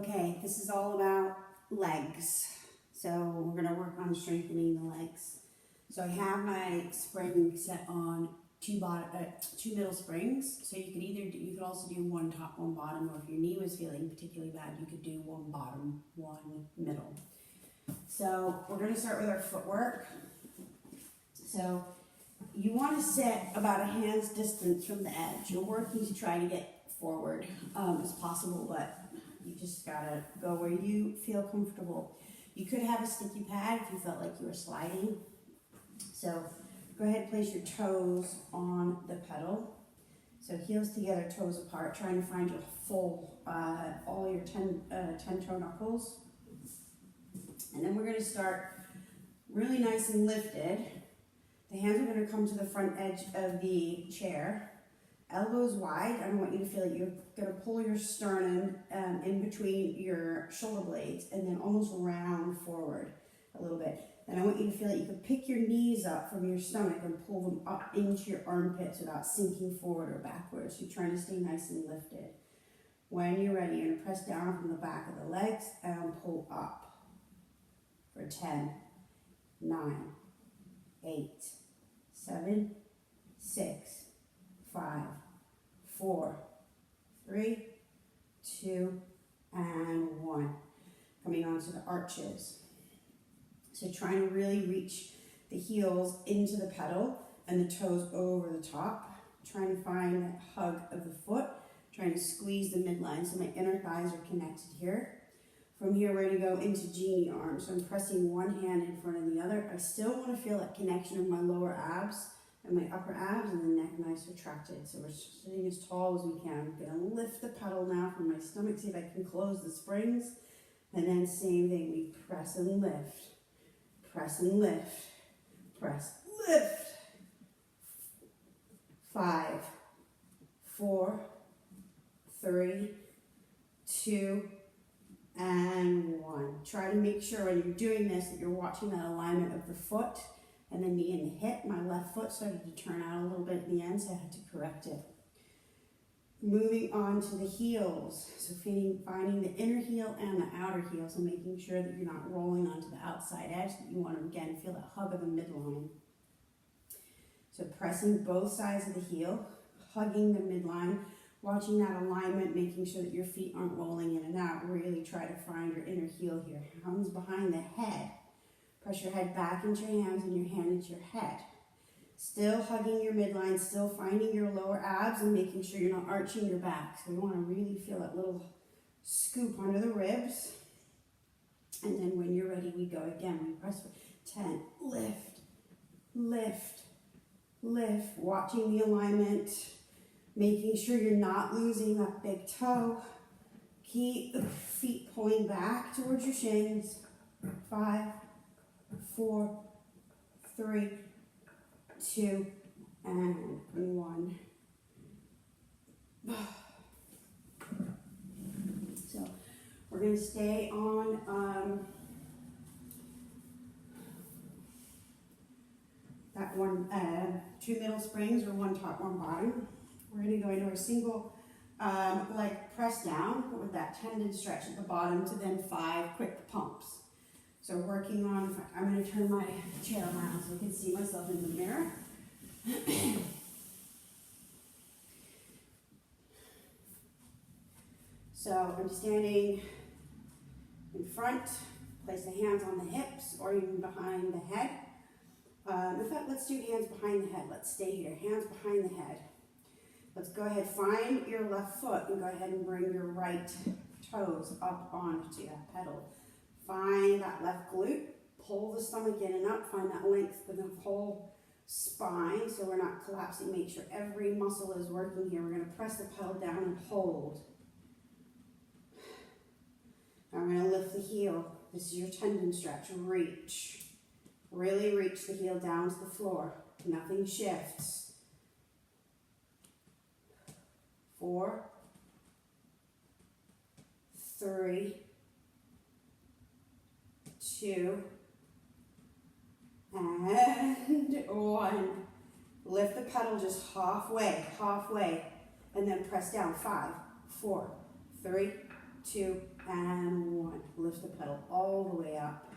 Okay, this is all about legs. So we're going to work on strengthening the legs. So I have my spring set on two middle springs. So you could also do one top, one bottom, or if your knee was feeling particularly bad, you could do one bottom, one middle. So we're going to start with our footwork. So you want to sit about a hand's distance from the edge. You're working to try to get forward as possible, but you just gotta go where you feel comfortable. You could have a sticky pad if you felt like you were sliding. So go ahead and place your toes on the pedal. So heels together, toes apart, trying to find your full, all your 10 toe knuckles. And then we're gonna start really nice and lifted. The hands are gonna come to the front edge of the chair. Elbows wide. I want you to feel like you're going to pull your sternum in between your shoulder blades and then almost round forward a little bit. Then I want you to feel like you can pick your knees up from your stomach and pull them up into your armpits without sinking forward or backwards. You're trying to stay nice and lifted. When you're ready, you're going to press down from the back of the legs and pull up for 10, 9, 8, 7, 6, 5, 4, 3, 2, and 1. Coming on to the arches. So trying to really reach the heels into the pedal and the toes over the top. Trying to find that hug of the foot. Trying to squeeze the midline so my inner thighs are connected here. From here, we're going to go into genie arms. So I'm pressing one hand in front of the other. I still want to feel that connection of my lower abs and my upper abs and the neck nice retracted. So we're sitting as tall as we can. I'm going to lift the pedal now from my stomach, see if I can close the springs. And then same thing, we press and lift. Press and lift. Press, lift. 5, 4, 3, 2, and 1. Try to make sure when you're doing this that you're watching that alignment of the foot and the knee and the hip. My left foot started to turn out a little bit at the end, so I had to correct it. Moving on to the heels. So finding the inner heel and the outer heel. So making sure that you're not rolling onto the outside edge, that you want to, again, feel that hug of the midline. So pressing both sides of the heel, hugging the midline, watching that alignment, making sure that your feet aren't rolling in and out. Really try to find your inner heel here. Hands behind the head. Press your head back into your hands and your hand into your head. Still hugging your midline, still finding your lower abs and making sure you're not arching your back. So we want to really feel that little scoop under the ribs. And then when you're ready, we go again. We press for 10, lift, lift, lift. Watching the alignment, making sure you're not losing that big toe. Keep the feet pulling back towards your shins. 5, 4, 3, 2, and 1. So we're going to stay on that one, 2 middle springs or 1 top, 1 bottom. We're going to go into a single leg press down with that tendon stretch at the bottom to then 5 quick pumps. So working on, I'm going to turn my chair around so I can see myself in the mirror. So I'm standing in front, place the hands on the hips or even behind the head. In fact, let's do hands behind the head. Let's stay here, hands behind the head. Let's go ahead, find your left foot and go ahead and bring your right toes up onto that pedal. Find that left glute, pull the stomach in and up, find that length for the whole spine so we're not collapsing. Make sure every muscle is working here. We're going to press the pedal down and hold. Now we're going to lift the heel. This is your tendon stretch. Reach. Really reach the heel down to the floor. Nothing shifts. 4, 3, 2, and 1. Lift the pedal just halfway, and then press down. 5, 4, 3, 2, and 1. Lift the pedal all the way up.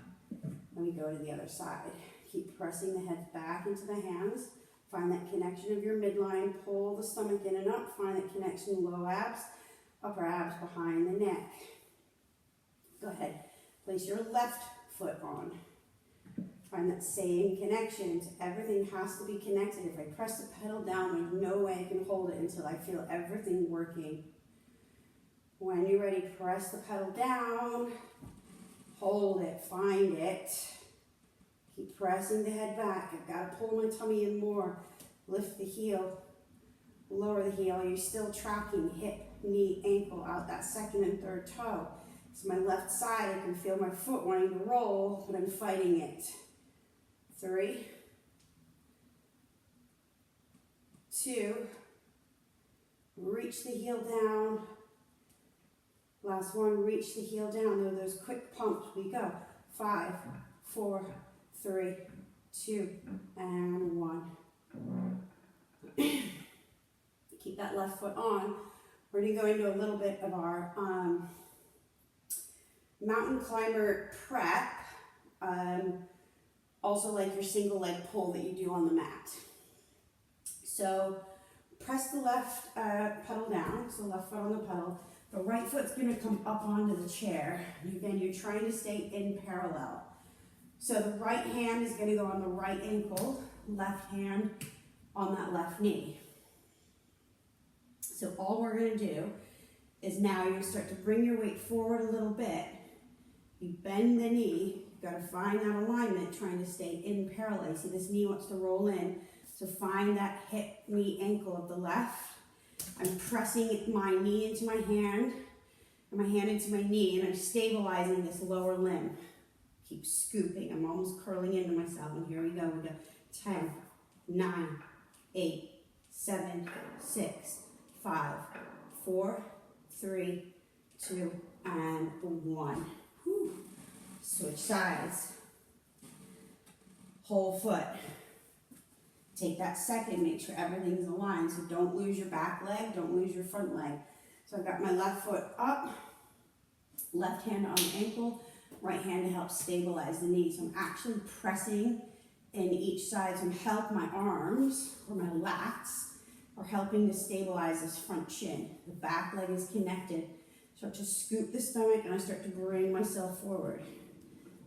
Then we go to the other side. Keep pressing the head back into the hands. Find that connection of your midline. Pull the stomach in and up. Find that connection, low abs, upper abs behind the neck. Go ahead. Place your left foot on. Find that same connection. Everything has to be connected. If I press the pedal down, there's no way I can hold it until I feel everything working. When you're ready, press the pedal down. Hold it. Find it. Keep pressing the head back. I've got to pull my tummy in more. Lift the heel. Lower the heel. You're still tracking hip, knee, ankle out that second and third toe. So my left side, I can feel my foot wanting to roll, but I'm fighting it. 3, 2, reach the heel down. Last one, reach the heel down. There are those quick pumps. We go. 5, 4, 3, 2, and 1. Keep that left foot on. We're going to go into a little bit of our mountain climber prep. Also like your single leg pull that you do on the mat. So press the left pedal down, so left foot on the pedal. The right foot's going to come up onto the chair. Again, you're trying to stay in parallel. So the right hand is going to go on the right ankle, left hand on that left knee. So all we're going to do is now you're going to start to bring your weight forward a little bit. You bend the knee. You've got to find that alignment, trying to stay in parallel. You see this knee wants to roll in. So find that hip, knee, ankle of the left. I'm pressing my knee into my hand and my hand into my knee, and I'm stabilizing this lower limb. Keep scooping. I'm almost curling into myself, and here we go. We go 10, 9, 8, 7, 6, 5, 4, 3, 2, and 1. Whew. Switch sides. Whole foot. Take that second, make sure everything's aligned. So don't lose your back leg, don't lose your front leg. So I've got my left foot up, left hand on the ankle, right hand to help stabilize the knee. So I'm actually pressing in each side. So I'm helping my arms or my lats are helping to stabilize this front shin. The back leg is connected. Start to scoop the stomach and I start to bring myself forward.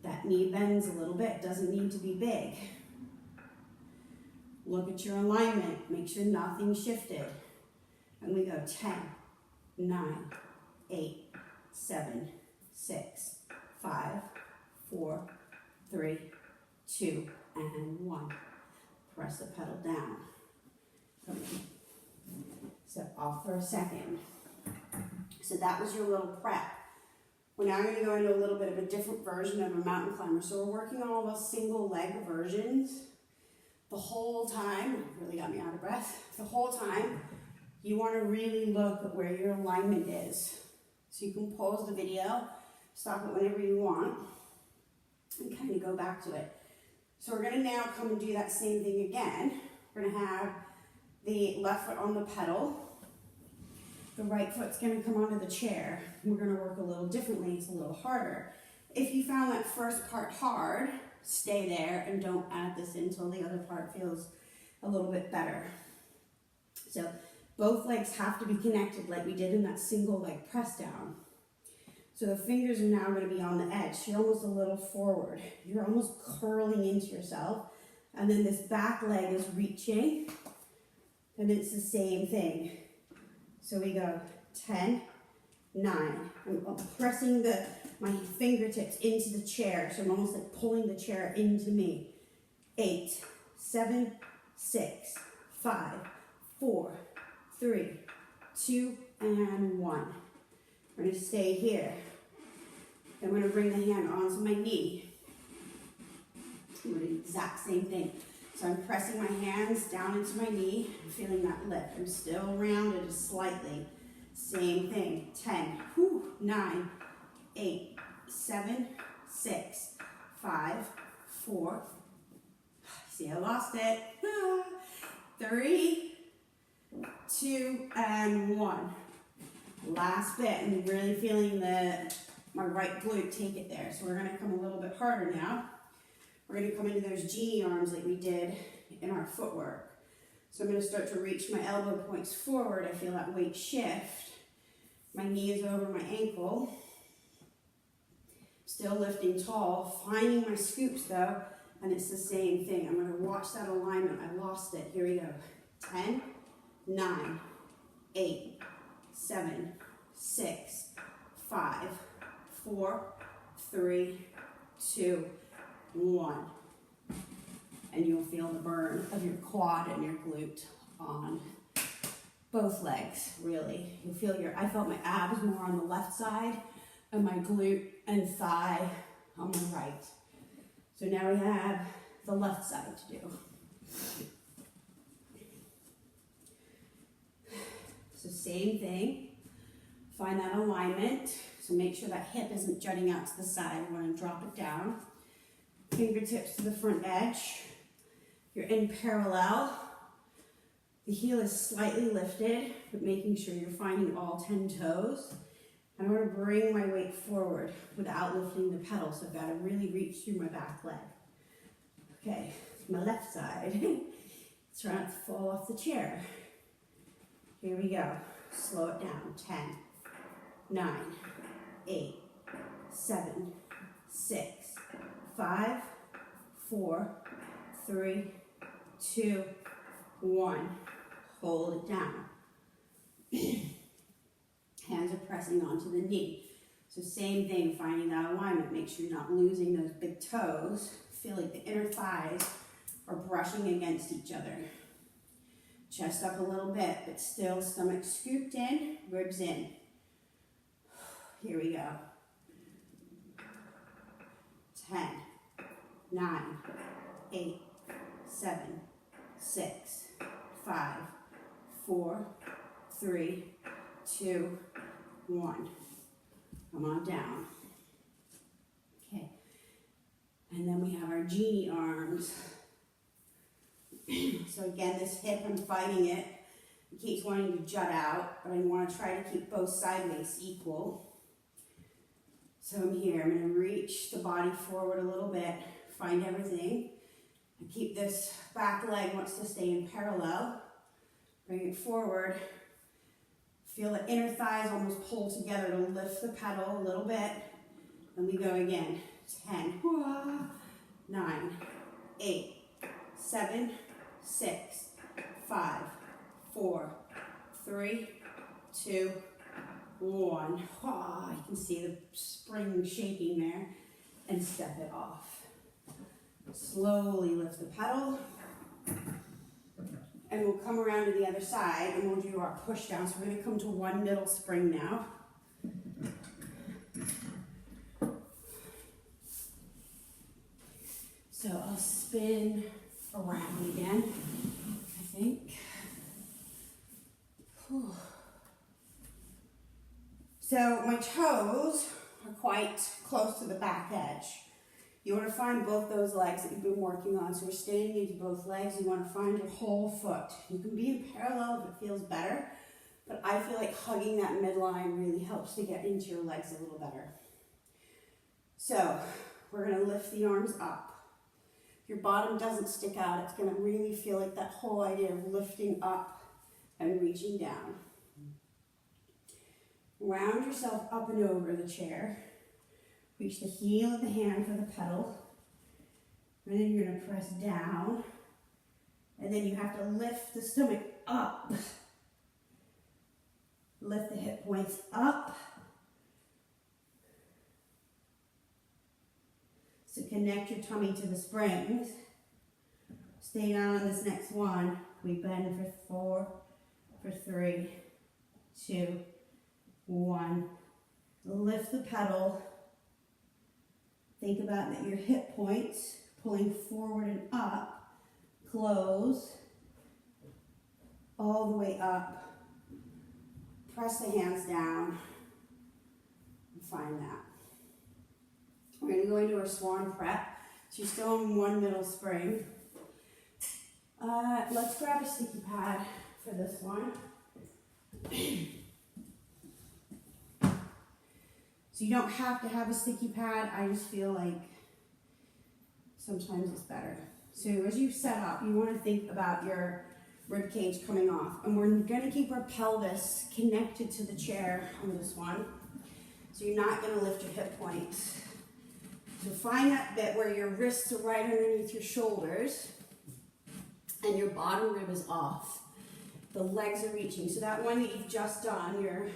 That knee bends a little bit, doesn't need to be big. Look at your alignment, make sure nothing shifted. And we go 10, 9, 8, 7, 6, 5, 4, 3, 2, and 1. Press the pedal down. Come in. Step off for a second. So that was your little prep. We're now going to go into a little bit of a different version of a mountain climber. So we're working on all those single leg versions. The whole time, really got me out of breath, the whole time, you want to really look at where your alignment is. So you can pause the video, stop it whenever you want, and kind of go back to it. So we're going to now come and do that same thing again. We're going to have the left foot on the pedal. The right foot's going to come onto the chair. We're going to work a little differently. It's a little harder. If you found that first part hard, stay there and don't add this until the other part feels a little bit better. So both legs have to be connected like we did in that single leg press down. So the fingers are now going to be on the edge. So you're almost a little forward. You're almost curling into yourself. And then this back leg is reaching. And it's the same thing. So we go 10, 9. I'm pressing my fingertips into the chair. So I'm almost like pulling the chair into me. 8, 7, 6, 5, 4, 3, 2, and 1. We're going to stay here. Then we're going to bring the hand onto my knee. I'm going to do the exact same thing. So I'm pressing my hands down into my knee. I'm feeling that lift. I'm still rounded just slightly. Same thing. 10, 9, 8, 7, 6, 5, 4. See, I lost it. 3, 2, and 1. Last bit. I'm really feeling the my right glute take it there. So we're gonna come a little bit harder now. We're gonna come into those genie arms like we did in our footwork. So I'm gonna start to reach my elbow points forward. I feel that weight shift. My knee is over my ankle. Still lifting tall, finding my scoops though, and it's the same thing. I'm gonna watch that alignment. I lost it. Here we go. 10, 9, 8, 7, 6, 5, 4, 3, 2, 1. And you'll feel the burn of your quad and your glute on both legs, really. You'll feel I felt my abs more on the left side and my glute and thigh on the right. So now we have the left side to do. So same thing, find that alignment. So make sure that hip isn't jutting out to the side. We want to drop it down. Fingertips to the front edge. You're in parallel. The heel is slightly lifted, but making sure you're finding all 10 toes. And I'm going to bring my weight forward without lifting the pedal. So I've got to really reach through my back leg. Okay, my left side. Try not to fall off the chair. Here we go. Slow it down. 10, 9, 8, 7, 6, 5, 4, 3, 2, 1. Hold it down. Hands are pressing onto the knee. So same thing, finding that alignment. Make sure you're not losing those big toes. Feel like the inner thighs are brushing against each other. Chest up a little bit, but still stomach scooped in, ribs in. Here we go. 10, 9, 8, 7, 6, 5, 4, 3, 2, 1. Come on down. Okay. And then we have our genie arms. So again, this hip, I'm fighting it. It keeps wanting to jut out, but I want to try to keep both sideways equal. So I'm here. I'm going to reach the body forward a little bit, find everything. And keep this back leg wants to stay in parallel. Bring it forward. Feel the inner thighs almost pull together to lift the pedal a little bit. And we go again. 10, 9, 8, 7, 6, 5, 4, 3, 2, 1. You can see the spring shaking there. And step it off. Slowly lift the pedal. And we'll come around to the other side and we'll do our push down. So we're going to come to one middle spring now. So I'll spin around again, I think. Whew. So my toes are quite close to the back edge. You want to find both those legs that you've been working on. So we're standing into both legs. You want to find your whole foot. You can be in parallel if it feels better, but I feel like hugging that midline really helps to get into your legs a little better. So we're going to lift the arms up. If your bottom doesn't stick out, it's going to really feel like that whole idea of lifting up and reaching down. Round yourself up and over the chair. Reach the heel of the hand for the pedal. And then you're going to press down. And then you have to lift the stomach up. Lift the hip points up. So connect your tummy to the springs. Stay down on this next one. We bend for 4, for 3, 2, 1. Lift the pedal. Think about that your hip points pulling forward and up, close, all the way up. Press the hands down and find that. We're going to go into our swan prep. So you're still in one middle spring. Let's grab a sticky pad for this one. So you don't have to have a sticky pad. I just feel like sometimes it's better. So as you set up, you want to think about your rib cage coming off. And we're going to keep our pelvis connected to the chair on this one. So you're not going to lift your hip points. So find that bit where your wrists are right underneath your shoulders and your bottom rib is off. The legs are reaching. So that one that you've just done, you're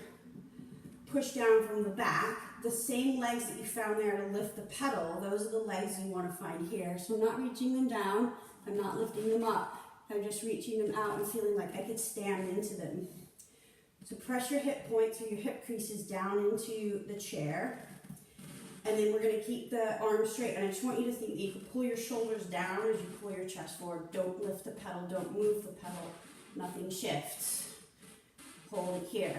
pushed down from the back. The same legs that you found there to lift the pedal, those are the legs you want to find here. So I'm not reaching them down, I'm not lifting them up. I'm just reaching them out and feeling like I could stand into them. So press your hip points or your hip creases down into the chair. And then we're going to keep the arms straight. And I just want you to think that you can pull your shoulders down as you pull your chest forward. Don't lift the pedal, don't move the pedal. Nothing shifts. Hold it here.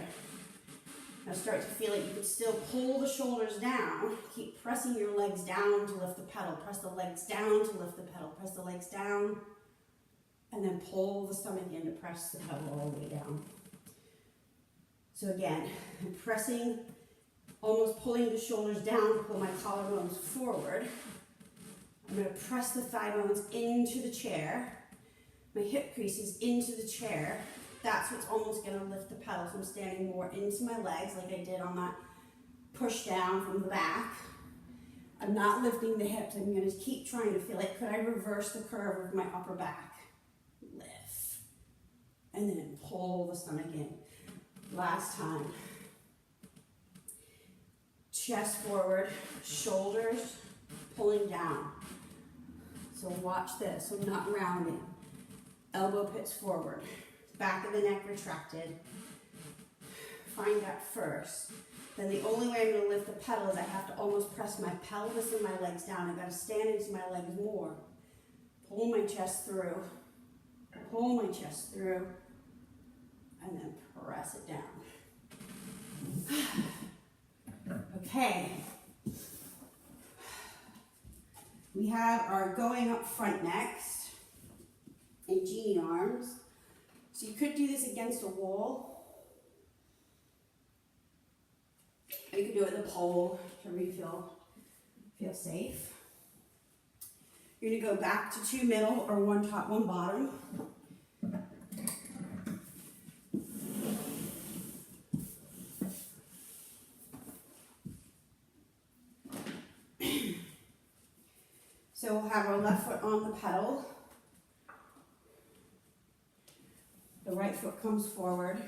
Now start to feel like you can still pull the shoulders down. Keep pressing your legs down to lift the pedal. Press the legs down to lift the pedal. Press the legs down. And then pull the stomach in to press the pedal all the way down. So again, I'm pressing, almost pulling the shoulders down, pull my collarbones forward. I'm going to press the thigh bones into the chair. My hip creases into the chair. That's what's almost going to lift the pedal. So I'm standing more into my legs like I did on that push down from the back. I'm not lifting the hips. I'm going to keep trying to feel like, could I reverse the curve of my upper back? Lift. And then pull the stomach in. Last time. Chest forward, shoulders pulling down. So watch this. I'm not rounding. Elbow pits forward. Back of the neck retracted. Find that first. Then the only way I'm going to lift the pedal is I have to almost press my pelvis and my legs down. I've got to stand into my legs more. Pull my chest through. Pull my chest through. And then press it down. Okay. We have our going up front next. And genie arms. So you could do this against a wall. Or you could do it with a pole, wherever you feel safe. You're going to go back to two middle or one top, one bottom. So we'll have our left foot on the pedal. The right foot comes forward.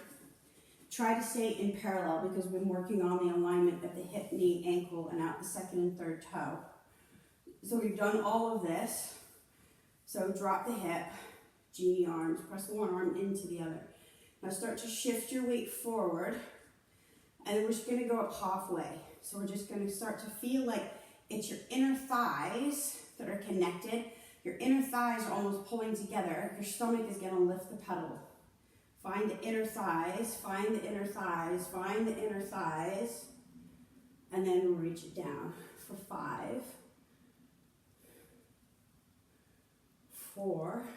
Try to stay in parallel because we've been working on the alignment of the hip, knee, ankle, and out the second and third toe. So we've done all of this. So drop the hip, genie arms, press one arm into the other. Now start to shift your weight forward, and then we're just going to go up halfway. So we're just going to start to feel like it's your inner thighs that are connected. Your inner thighs are almost pulling together. Your stomach is going to lift the pedal. Find the inner thighs, find the inner thighs, find the inner thighs, and then we'll reach it down for 5, 4,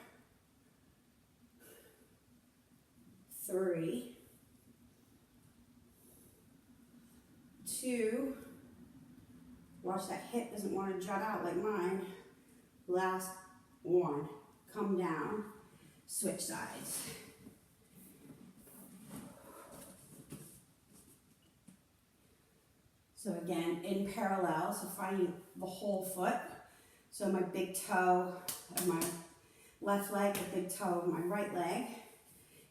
3, 2, watch that hip doesn't want to jut out like mine. Last one, come down, switch sides. So again, in parallel, so finding the whole foot. So my big toe of my left leg, the big toe of my right leg.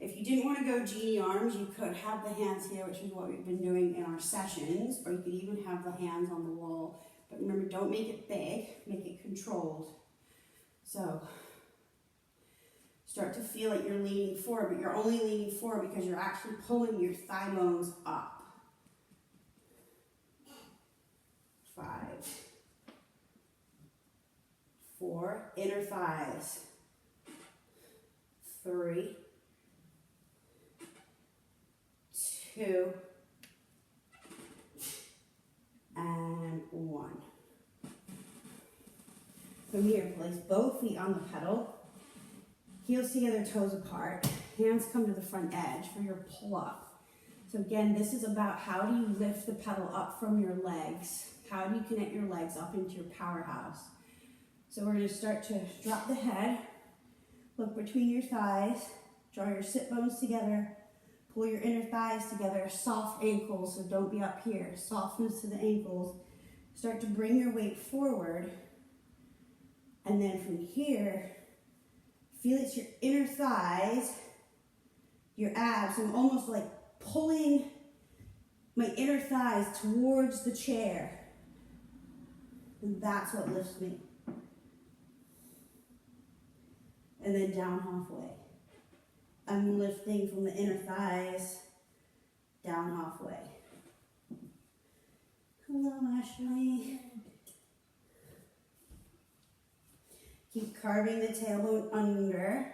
If you didn't want to go genie arms, you could have the hands here, which is what we've been doing in our sessions, or you could even have the hands on the wall. But remember, don't make it big, make it controlled. So start to feel like you're leaning forward, but you're only leaning forward because you're actually pulling your thigh bones up. 5, 4, inner thighs. 3, 2, and 1. From here, place both feet on the pedal, heels together, toes apart, hands come to the front edge for your pull up. So again, this is about how do you lift the pedal up from your legs? How do you connect your legs up into your powerhouse? So we're going to start to drop the head, look between your thighs, draw your sit bones together, pull your inner thighs together, soft ankles, so don't be up here, softness to the ankles. Start to bring your weight forward, and then from here, feel it's your inner thighs, your abs. I'm almost like pulling my inner thighs towards the chair, and that's what lifts me. And then down halfway. I'm lifting from the inner thighs down halfway. Hello, Ashley. Keep carving the tailbone under.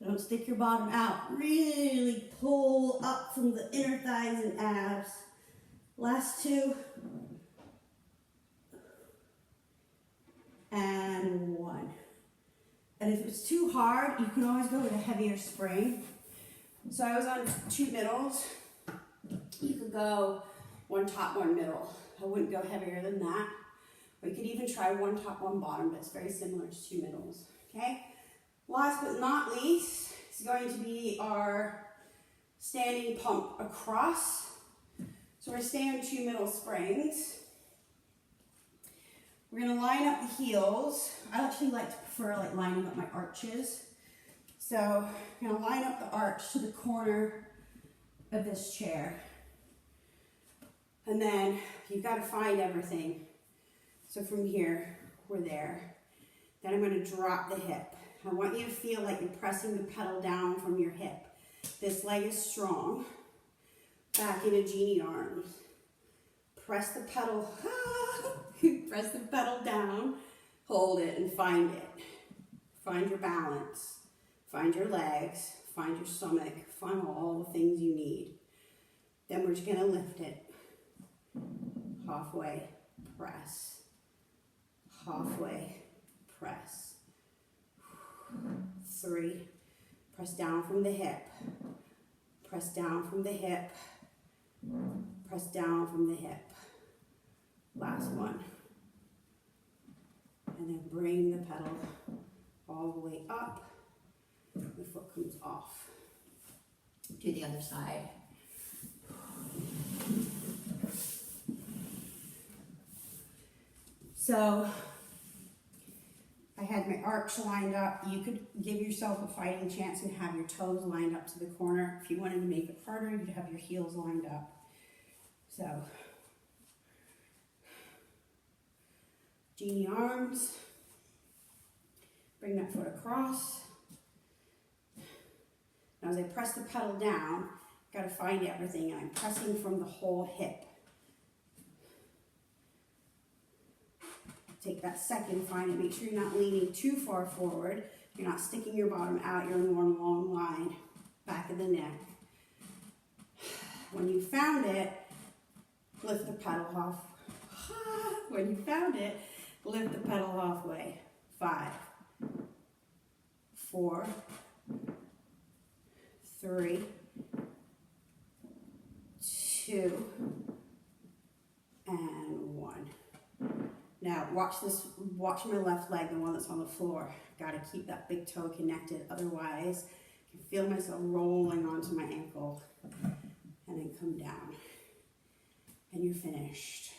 Don't stick your bottom out. Really pull up from the inner thighs and abs. Last two. And one. And if it's too hard, you can always go with a heavier spring. So I was on 2 middles. You could go 1 top, 1 middle. I wouldn't go heavier than that. Or you could even try 1 top, 1 bottom, but it's very similar to 2 middles. Okay? Last but not least is going to be our standing pump across. So we're staying on 2 middle springs. We're going to line up the heels. I actually like to prefer like lining up my arches. So I'm going to line up the arch to the corner of this chair. And then you've got to find everything. So from here, we're there. Then I'm going to drop the hip. I want you to feel like you're pressing the pedal down from your hip. This leg is strong. Back into genie arms. Press the pedal. Press the pedal down. Hold it and find it. Find your balance. Find your legs. Find your stomach. Find all the things you need. Then we're just going to lift it. Halfway. Press. Halfway. Press. 3. Press down from the hip. Press down from the hip. Press down from the hip. Last one. And then bring the pedal all the way up. The foot comes off. Do the other side. So I had my arch lined up. You could give yourself a fighting chance and have your toes lined up to the corner. If you wanted to make it harder, you'd have your heels lined up. So, genie arms. Bring that foot across. Now as I press the pedal down, I've got to find everything, and I'm pressing from the whole hip. Take that second, find it, make sure you're not leaning too far forward. You're not sticking your bottom out, you're in one long line. Back of the neck. When you found it, lift the pedal off. When you found it, lift the pedal halfway. 5, 4, 3, 2, and 1. Now watch this, watch my left leg, the one that's on the floor. Gotta keep that big toe connected, otherwise I can feel myself rolling onto my ankle. And then come down. And you're finished.